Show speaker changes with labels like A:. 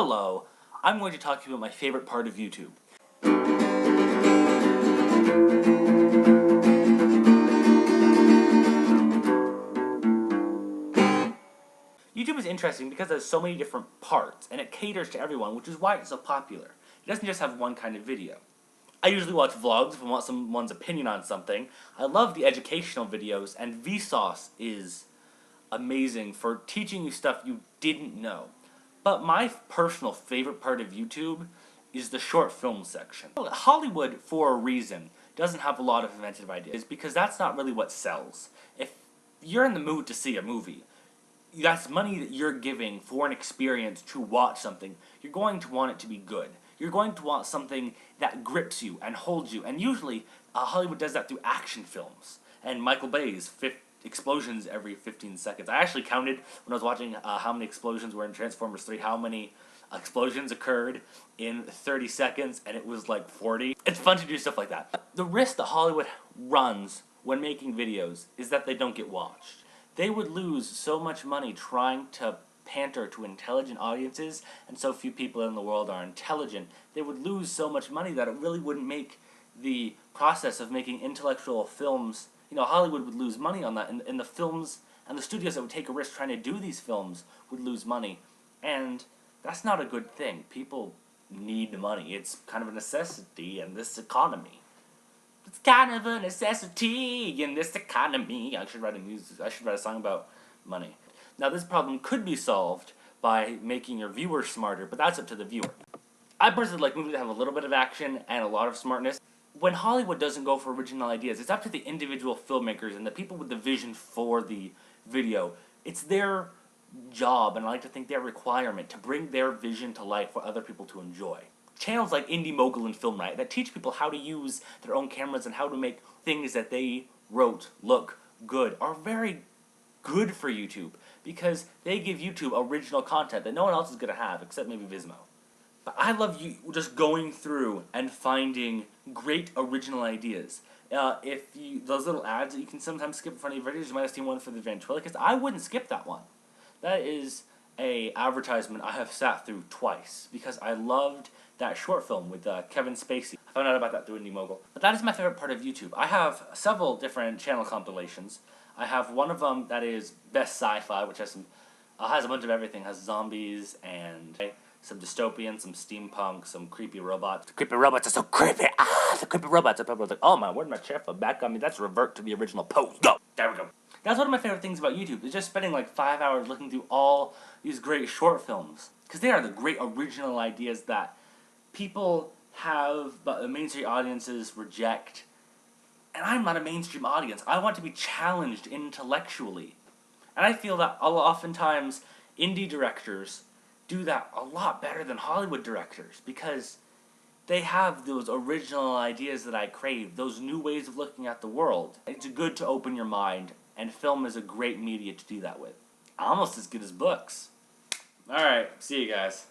A: Hello, I'm going to talk to you about my favorite part of YouTube. YouTube is interesting because there's so many different parts, and it caters to everyone, which is why it's so popular. It doesn't just have one kind of video. I usually watch vlogs if I want someone's opinion on something. I love the educational videos, and Vsauce is amazing for teaching you stuff you didn't know. But my personal favorite part of YouTube is the short film section. Hollywood, for a reason, doesn't have a lot of inventive ideas because that's not really what sells. If you're in the mood to see a movie, that's money that you're giving for an experience to watch something. You're going to want it to be good. You're going to want something that grips you and holds you. And usually, Hollywood does that through action films. And Michael Bay's explosions every 15 seconds. I actually counted when I was watching how many explosions were in Transformers 3, how many explosions occurred in 30 seconds, and it was like 40. It's fun to do stuff like that. The risk that Hollywood runs when making videos is that they don't get watched. They would lose so much money trying to pander to intelligent audiences, and so few people in the world are intelligent. They would lose so much money that it really wouldn't make the process of making intellectual films. Hollywood would lose money on that, and the films and the studios that would take a risk trying to do these films would lose money, and that's not a good thing. People need money. It's kind of a necessity in this economy. It's kind of a necessity in this economy. I should write a song about money. Now, this problem could be solved by making your viewers smarter, but that's up to the viewer. I personally like movies that have a little bit of action and a lot of smartness. When Hollywood doesn't go for original ideas, it's up to the individual filmmakers and the people with the vision for the video. It's their job, and I like to think their requirement, to bring their vision to life for other people to enjoy. Channels like Indie Mogul and Film Riot that teach people how to use their own cameras and how to make things that they wrote look good are very good for YouTube because they give YouTube original content that no one else is going to have except maybe Vizmo. But I love you just going through and finding great original ideas. Those little ads that you can sometimes skip in front of your videos, you might have seen one for the ventriloquist. I wouldn't skip that one. That is a advertisement I have sat through twice because I loved that short film with Kevin Spacey. I found out about that through Indie Mogul. But that is my favorite part of YouTube. I have several different channel compilations. I have one of them that is Best Sci-Fi, which has a bunch of everything. It has zombies and some dystopian, some steampunk, some creepy robots. The creepy robots are so creepy! The creepy robots! I was like, oh man, where'd my chair fall back on me? That's revert to the original pose. Go! There we go. That's one of my favorite things about YouTube, is just spending like 5 hours looking through all these great short films. Because they are the great original ideas that people have, but the mainstream audiences reject. And I'm not a mainstream audience. I want to be challenged intellectually. And I feel that oftentimes indie directors do that a lot better than Hollywood directors because they have those original ideas that I crave, those new ways of looking at the world. It's good to open your mind, and film is a great media to do that with. Almost as good as books. Alright, see you guys.